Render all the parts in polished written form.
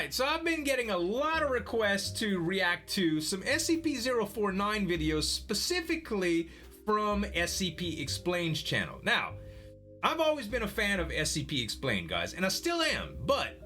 Alright, so I've been getting a lot of requests to react to some SCP-049 videos, specifically from SCP Explained's channel. Now, I've always been a fan of SCP Explained, guys, and I still am, but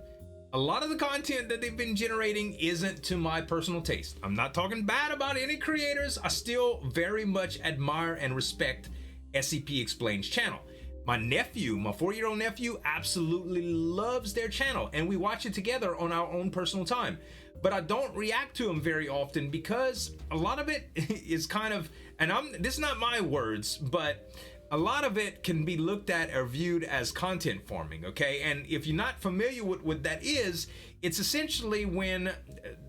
a lot of the content that they've been generating isn't to my personal taste. I'm not talking bad about any creators. I still very much admire and respect SCP Explained's channel. My nephew, my 4-year-old nephew, absolutely loves their channel, and we watch it together on our own personal time. But I don't react to them very often because a lot of it is kind of, and this is not my words, but a lot of it can be looked at or viewed as content farming, okay? And if you're not familiar with what that is, it's essentially when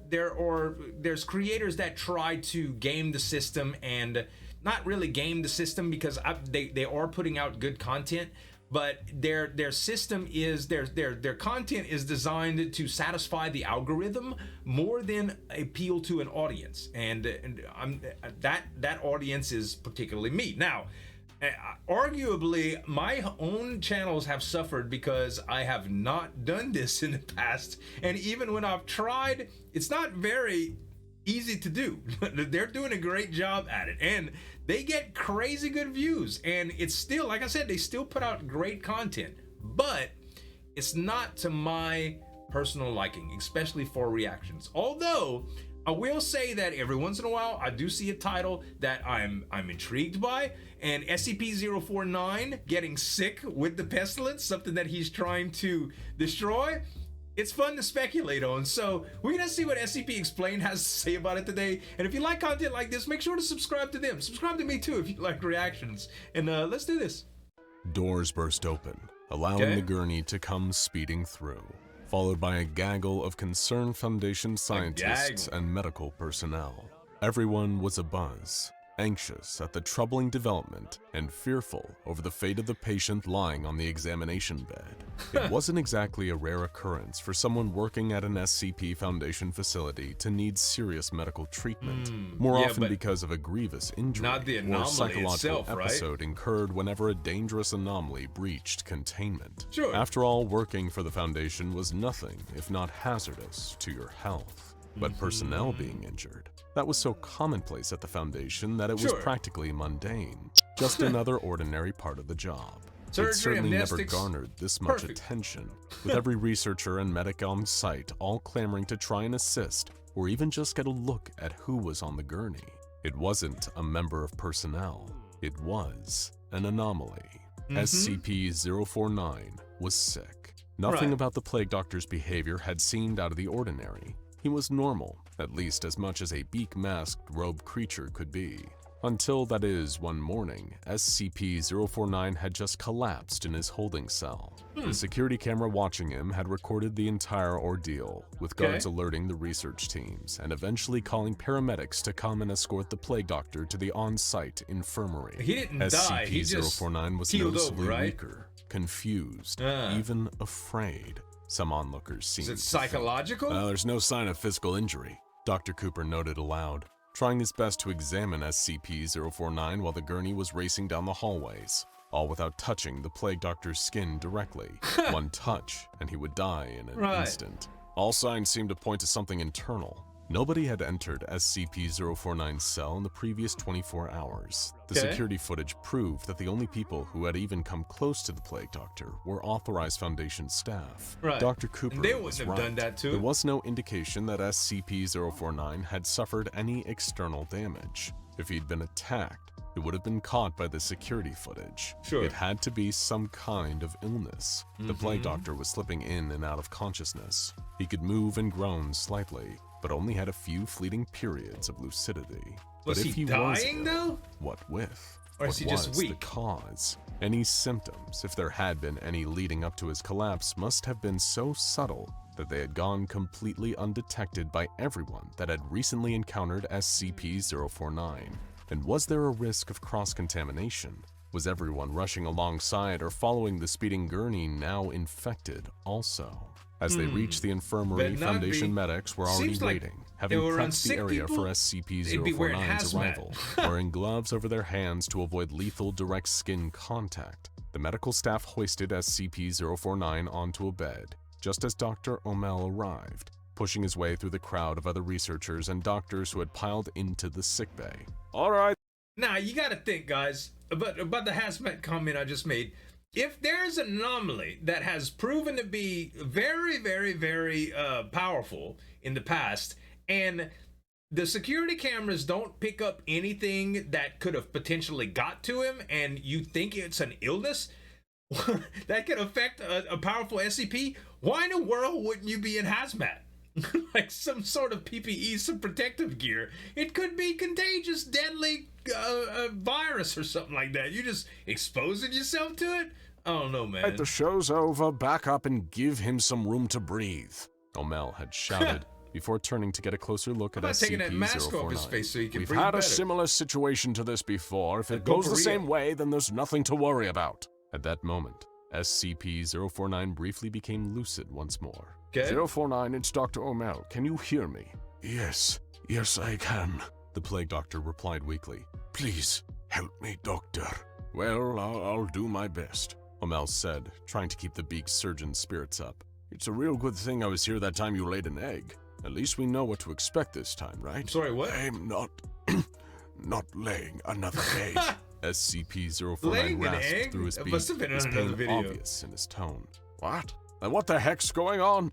there's creators that try to game the system, and not really game the system because they are putting out good content, but their system is their content is designed to satisfy the algorithm more than appeal to an audience, and that audience is particularly me. Now, arguably, my own channels have suffered because I have not done this in the past, and even when I've tried, it's not very easy to do. They're doing a great job at it, and they get crazy good views, and it's still, like I said, they still put out great content, but it's not to my personal liking, especially for reactions. Although I will say that every once in a while I do see a title that I'm intrigued by, and SCP-049 getting sick with the Pestilence, something that he's trying to destroy. It's fun to speculate on, so we're gonna see what SCP Explained has to say about it today. And if you like content like this, make sure to subscribe to them. Subscribe to me too if you like reactions. And let's do this. Doors burst open, allowing the gurney to come speeding through, followed by a gaggle of concerned Foundation scientists and medical personnel. Everyone was abuzz, anxious at the troubling development and fearful over the fate of the patient lying on the examination bed. It wasn't exactly a rare occurrence for someone working at an SCP Foundation facility to need serious medical treatment, more often because of a grievous injury or psychological episode incurred whenever a dangerous anomaly breached containment. After all, working for the Foundation was nothing if not hazardous to your health. But personnel being injured, that was so commonplace at the Foundation that it was practically mundane, just another ordinary part of the job. It certainly never garnered this much attention, with every researcher and medic on site all clamoring to try and assist, or even just get a look at who was on the gurney. It wasn't a member of personnel, it was an anomaly. SCP-049 was sick. Nothing about the Plague Doctor's behavior had seemed out of the ordinary. He was normal, at least as much as a beak-masked robed creature could be. Until, that is, one morning, SCP-049 had just collapsed in his holding cell. The security camera watching him had recorded the entire ordeal, with guards alerting the research teams and eventually calling paramedics to come and escort the Plague Doctor to the on-site infirmary. He didn't die, he just SCP-049 was noticeably weaker, confused, even afraid. Some onlookers seemed Is it psychological? There's no sign of physical injury, Dr. Cooper noted aloud, trying his best to examine SCP-049 while the gurney was racing down the hallways, all without touching the Plague Doctor's skin directly. One touch, and he would die in an instant. All signs seemed to point to something internal. Nobody had entered SCP-049's cell in the previous 24 hours. The security footage proved that the only people who had even come close to the Plague Doctor were authorized Foundation staff. Dr. Cooper was right. Done that too. There was no indication that SCP-049 had suffered any external damage. If he'd been attacked, it would have been caught by the security footage. It had to be some kind of illness. The Plague Doctor was slipping in and out of consciousness. He could move and groan slightly, but only had a few fleeting periods of lucidity. But if he dying though? What with? Or is he just weak? The cause? Any symptoms, if there had been any leading up to his collapse, must have been so subtle that they had gone completely undetected by everyone that had recently encountered SCP-049. And was there a risk of cross-contamination? Was everyone rushing alongside or following the speeding gurney now infected also? As they reached the infirmary, Foundation medics were already waiting, having prepped the area for SCP-049's arrival, wearing gloves over their hands to avoid lethal direct skin contact. The medical staff hoisted SCP-049 onto a bed, just as Dr. O'Mell arrived, pushing his way through the crowd of other researchers and doctors who had piled into the sickbay. All right. Now, you gotta think, guys, about the hazmat comment I just made. If there's an anomaly that has proven to be very, very, very powerful in the past, and the security cameras don't pick up anything that could have potentially got to him, and you think it's an illness that could affect a powerful SCP, why in the world wouldn't you be in hazmat? Like some sort of PPE, some protective gear. It could be contagious, deadly virus or something like that. You just exposing yourself to it? I don't know, man. The show's over. Back up and give him some room to breathe, O'Mel had shouted before turning to get a closer look at SCP-049. Taking that mask off his face so he can We've breathe had better. a similar situation to this before. If it goes the same way, then there's nothing to worry about. At that moment, SCP-049 briefly became lucid once more. Okay. 049, it's Dr. O'Mel. Can you hear me? Yes, I can, the Plague Doctor replied weakly. Please, help me, Doctor. Well, I'll do my best, O'Mel said, trying to keep the beaked surgeon's spirits up. It's a real good thing I was here that time you laid an egg. At least we know what to expect this time, right? Sorry, what? I'm not laying another egg. SCP-049 rasped through his beak, his pain obvious in his tone. What? And what the heck's going on?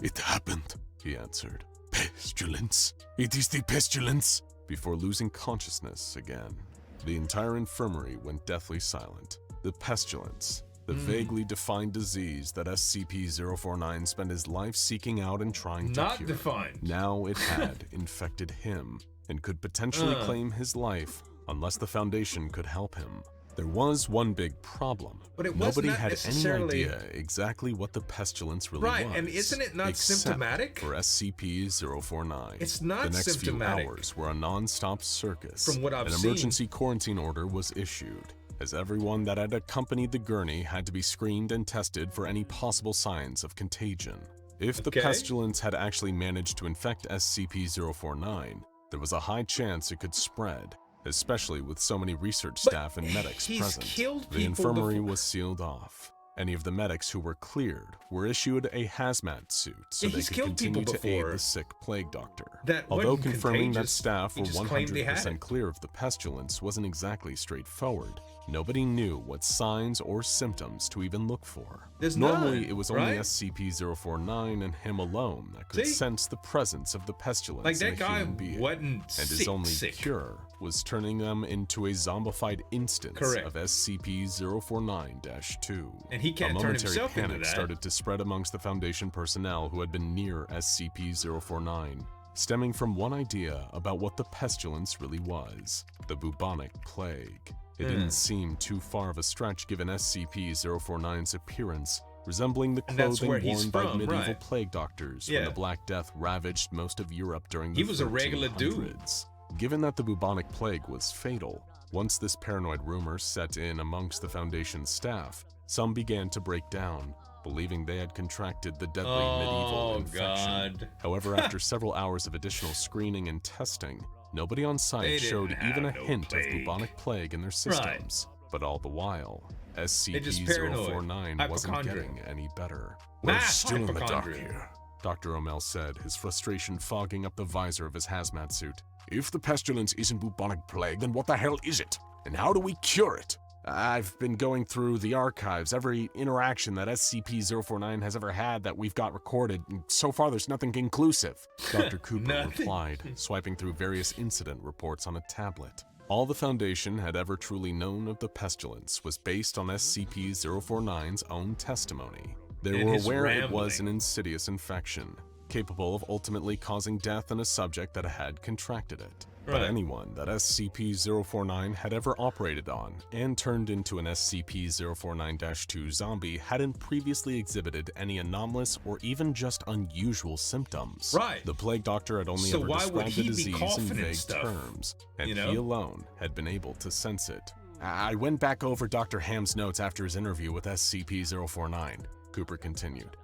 It happened, he answered. Pestilence. It is the pestilence. Before losing consciousness again, the entire infirmary went deathly silent. The pestilence, the vaguely defined disease that SCP-049 spent his life seeking out and trying to cure. Not defined. Now it had infected him and could potentially claim his life unless the Foundation could help him. There was one big problem. But it Nobody was not had any idea exactly what the pestilence really was. Right, and isn't it not symptomatic? For SCP-049. It's not the next symptomatic. few hours were a non-stop circus. From what I've An seen. emergency quarantine order was issued, as everyone that had accompanied the gurney had to be screened and tested for any possible signs of contagion. If the pestilence had actually managed to infect SCP-049, there was a high chance it could spread, especially with so many research staff and medics present. The infirmary was sealed off. Any of the medics who were cleared were issued a hazmat suit so they could continue to aid the sick plague doctor. Although confirming that staff were 100% clear of the pestilence wasn't exactly straightforward, nobody knew what signs or symptoms to even look for. Normally, it was only SCP-049 and him alone that could sense the presence of the pestilence in a human being, and his only cure was turning them into a zombified instance of SCP-049-2. And he can't turn himself into that. A momentary panic started to spread amongst the Foundation personnel who had been near SCP-049, stemming from one idea about what the pestilence really was: the bubonic plague. It didn't seem too far of a stretch given SCP-049's appearance, resembling the clothing worn by medieval plague doctors when the Black Death ravaged most of Europe during the 1300s. He was a regular dude. Given that the bubonic plague was fatal, once this paranoid rumor set in amongst the Foundation's staff, some began to break down, believing they had contracted the deadly medieval infection. However, after several hours of additional screening and testing, nobody on site showed even a hint of bubonic plague in their systems. But all the while, SCP-049 wasn't getting any better. We're still in the dark here, Dr. O'Mel said, his frustration fogging up the visor of his hazmat suit. If the pestilence isn't bubonic plague, then what the hell is it? And how do we cure it? I've been going through the archives, every interaction that SCP-049 has ever had that we've got recorded, and so far there's nothing conclusive, Dr. Cooper replied, swiping through various incident reports on a tablet. All the Foundation had ever truly known of the pestilence was based on SCP-049's own testimony. They were aware it was an insidious infection, capable of ultimately causing death in a subject that had contracted it. But anyone that SCP-049 had ever operated on and turned into an SCP-049-2 zombie hadn't previously exhibited any anomalous or even just unusual symptoms. The Plague Doctor had only ever described the disease in vague terms, and he alone had been able to sense it. I went back over Dr. Ham's notes after his interview with SCP-049, Cooper continued.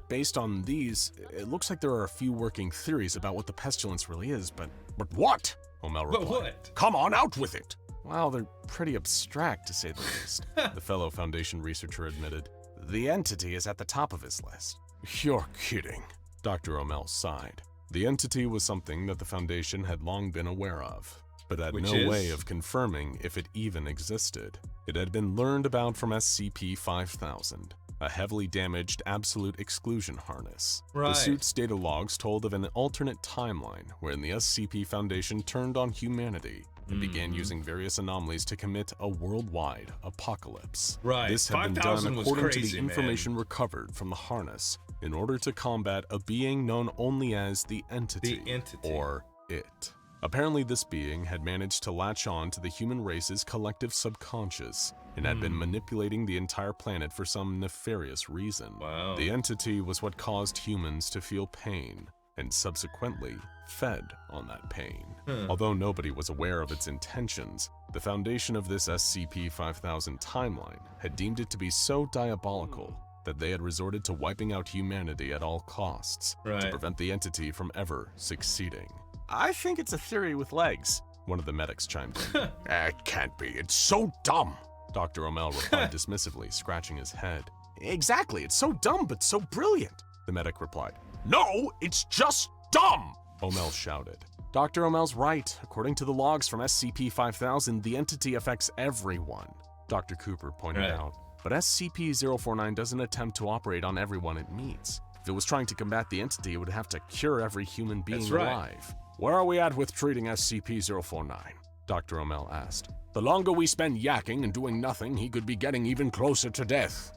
Based on these, it looks like there are a few working theories about what the pestilence really is, but what? O'Mel replied. But what? Come on, out with it! Well, they're pretty abstract, to say the least, the fellow Foundation researcher admitted. The entity is at the top of his list. You're kidding. Dr. O'Mell sighed. The entity was something that the Foundation had long been aware of, but had no way of confirming if it even existed. It had been learned about from SCP-5000, a heavily damaged absolute exclusion harness. Right. The suit's data logs told of an alternate timeline wherein the SCP Foundation turned on humanity and began using various anomalies to commit a worldwide apocalypse. Right. This had been done according to the information recovered from the harness in order to combat a being known only as the Entity, or It. Apparently this being had managed to latch on to the human race's collective subconscious and had been manipulating the entire planet for some nefarious reason. Wow. The Entity was what caused humans to feel pain and subsequently fed on that pain. Although nobody was aware of its intentions, the foundation of this SCP-5000 timeline had deemed it to be so diabolical that they had resorted to wiping out humanity at all costs to prevent the Entity from ever succeeding. I think it's a theory with legs. One of the medics chimed in. It can't be. It's so dumb. Dr. O'Mell replied dismissively, scratching his head. Exactly. It's so dumb, but so brilliant. The medic replied. No, it's just dumb. O'Mell shouted. Dr. O'Mell's right. According to the logs from SCP-5000, the entity affects everyone, Dr. Cooper pointed out. But SCP-049 doesn't attempt to operate on everyone it meets. If it was trying to combat the entity, it would have to cure every human being alive. Where are we at with treating SCP-049? Dr. O'Mell asked. The longer we spend yakking and doing nothing, he could be getting even closer to death.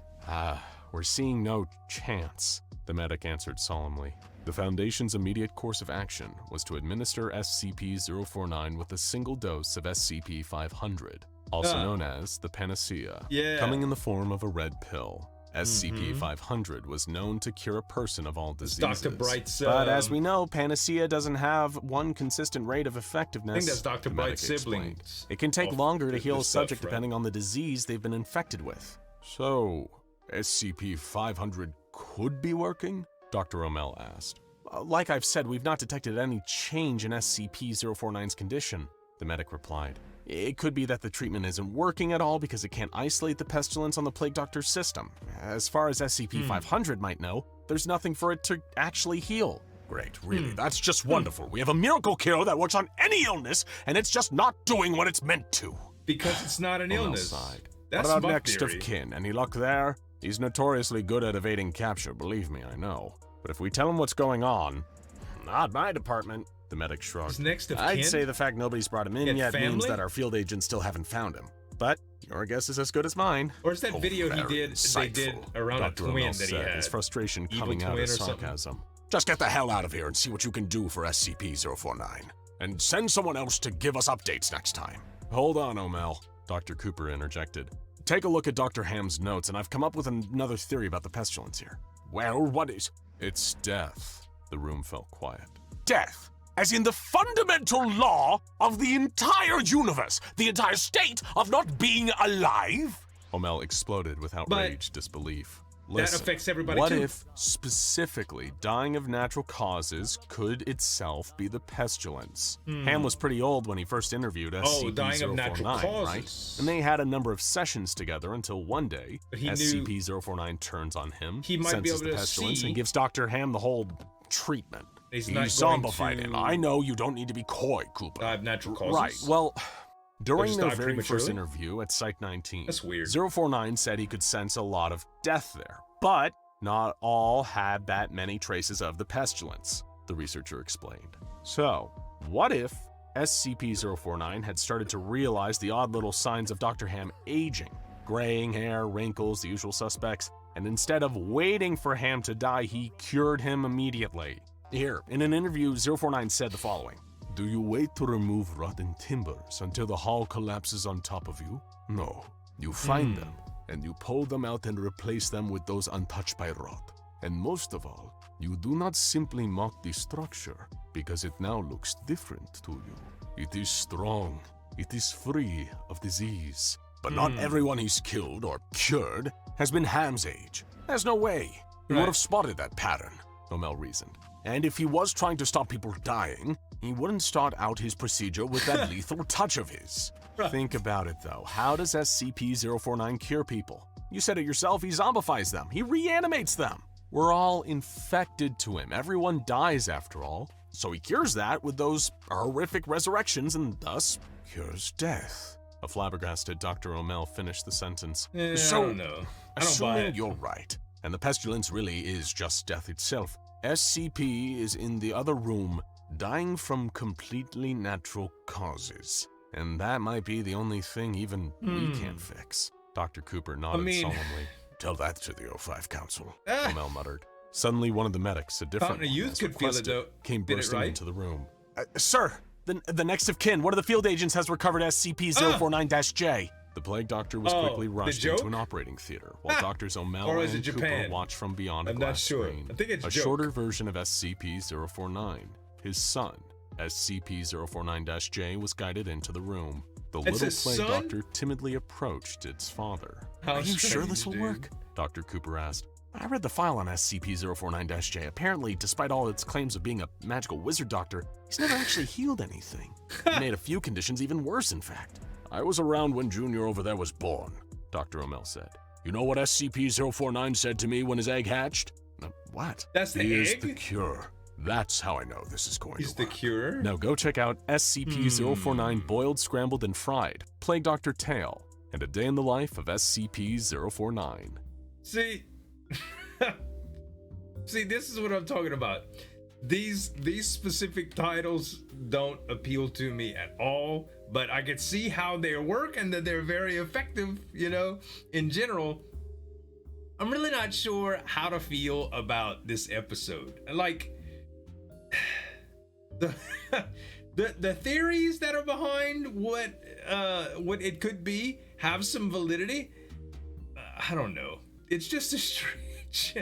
We're seeing no chance, the medic answered solemnly. The Foundation's immediate course of action was to administer SCP-049 with a single dose of SCP-500, also known as the Panacea, coming in the form of a red pill. SCP-500 was known to cure a person of all diseases. Dr. Bright's, but as we know, Panacea doesn't have one consistent rate of effectiveness. I think that's Dr. Bright's siblings. It can take longer to heal a subject depending on the disease they've been infected with. So, SCP-500 could be working? Dr. O'Mell asked. Like I've said, we've not detected any change in SCP-049's condition, the medic replied. It could be that the treatment isn't working at all because it can't isolate the pestilence on the Plague Doctor's system. As far as SCP-500 might know, there's nothing for it to actually heal. Great, really, that's just wonderful. We have a miracle cure that works on any illness, and it's just not doing what it's meant to. Because it's not an illness. That's what about my next theory. of kin? Any luck there? He's notoriously good at evading capture, believe me, I know. But if we tell him what's going on... Not my department. The medic shrugged. Next of kin? I'd say the fact nobody's brought him in yet means that our field agents still haven't found him. But your guess is as good as mine. Or is that video they did around Dr. a twin O'Mell that he said, had? his frustration Evil coming out twin as or something? sarcasm. Just get the hell out of here and see what you can do for SCP-049. And send someone else to give us updates next time. Hold on, O'Mell, Dr. Cooper interjected. Take a look at Dr. Ham's notes, and I've come up with another theory about the pestilence here. Well, what is? It's death. The room fell quiet. Death? As in the fundamental law of the entire universe, the entire state of not being alive? O'Mell exploded with outraged disbelief. Listen, that affects everybody what too. If, specifically, dying of natural causes could itself be the pestilence? Ham was pretty old when he first interviewed SCP-049, dying of natural causes. Right? And they had a number of sessions together until one day, SCP-049 turns on him, he might be able senses the to pestilence, see, and gives Dr. Ham the whole treatment. He's zombified him. I know you don't need to be coy, Cooper. Die of natural causes. Right, well... During their very first interview at Site-19, That's weird. 049 said he could sense a lot of death there, but not all had that many traces of the pestilence, the researcher explained. So, what if SCP-049 had started to realize the odd little signs of Dr. Ham aging, graying hair, wrinkles, the usual suspects, and instead of waiting for Ham to die, he cured him immediately? Here, in an interview, 049 said the following. Do you wait to remove rotten timbers until the hull collapses on top of you? No. You find them, and you pull them out and replace them with those untouched by rot. And most of all, you do not simply mock the structure, because it now looks different to you. It is strong. It is free of disease. But not everyone he's killed or cured has been Ham's age. There's no way. He would have spotted that pattern, O'Mell reasoned. And if he was trying to stop people dying, he wouldn't start out his procedure with that lethal touch of his. Think about it, though. How does SCP-049 cure people? You said it yourself, he zombifies them. He reanimates them. We're all infected to him. Everyone dies after all. So he cures that with those horrific resurrections and thus cures death. A flabbergasted Dr. O'Mel finished the sentence. I don't know. I don't buy Assuming it. you're right, and the pestilence really is just death itself, SCP is in the other room, dying from completely natural causes. And that might be the only thing even we can't fix. Dr. Cooper nodded solemnly. Tell that to the O5 Council, O'Mel muttered. Suddenly, one of the medics, a different Fountain of one, Youth as could feel it, requested, though. came Did it bursting right? into the room. Sir, the next of kin, one of the field agents has recovered SCP-049-J. The Plague Doctor was quickly rushed into an operating theater, while Doctors O'Mel Or is it and Cooper Japan? watched from beyond a I'm not glass sure. screen. I think it's a joke. shorter version of SCP-049. His son, SCP-049-J, was guided into the room. The It's little his Plague son? Doctor timidly approached its father. How Are you sure strange, this will dude. work? Dr. Cooper asked. I read the file on SCP-049-J. Apparently, despite all its claims of being a magical wizard doctor, he's never actually healed anything. He made a few conditions even worse, in fact. I was around when Junior over there was born, Dr. O'Mel said. You know what SCP-049 said to me when his egg hatched? What? That's the He egg? is the cure. That's how I know this is going He's to the work. cure? Now go check out SCP-049 Boiled, Scrambled, and Fried, Plague Doctor Tale, and A Day in the Life of SCP-049. See, see, this is what I'm talking about. These specific titles don't appeal to me at all, but I can see how they work and that they're very effective, you know, in general. I'm really not sure how to feel about this episode. Like, the theories that are behind what it could be have some validity. I don't know. It's just a stretch.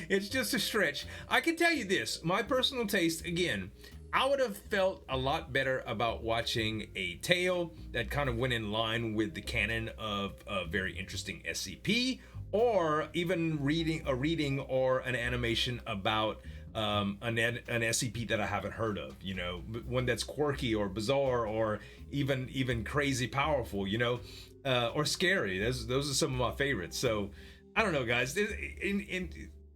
It's just a stretch. I can tell you this, my personal taste, again, I would have felt a lot better about watching a tale that kind of went in line with the canon of a very interesting SCP, or even reading or an animation about an SCP that I haven't heard of, you know, one that's quirky or bizarre or even crazy powerful, you know, or scary. Those are some of my favorites. So I don't know, guys.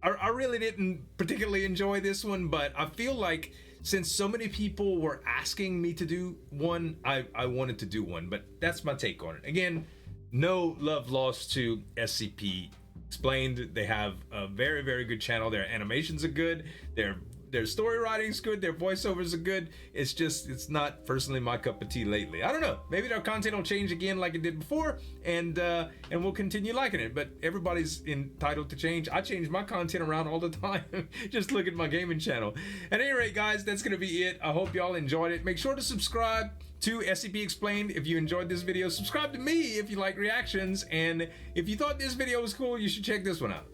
I really didn't particularly enjoy this one, but I feel like since so many people were asking me to do one, I wanted to do one. But that's my take on it. Again, no love lost to SCP Explained. They have a very, very good channel. Their animations are good. Their story writing's good. Their voiceovers are good. It's just, it's not personally my cup of tea lately. I don't know. Maybe their content will change again like it did before, and we'll continue liking it. But everybody's entitled to change. I change my content around all the time. Just look at my gaming channel. At any rate, guys, that's gonna be it. I hope y'all enjoyed it. Make sure to subscribe to SCP Explained if you enjoyed this video. Subscribe to me if you like reactions, and if you thought this video was cool, you should check this one out.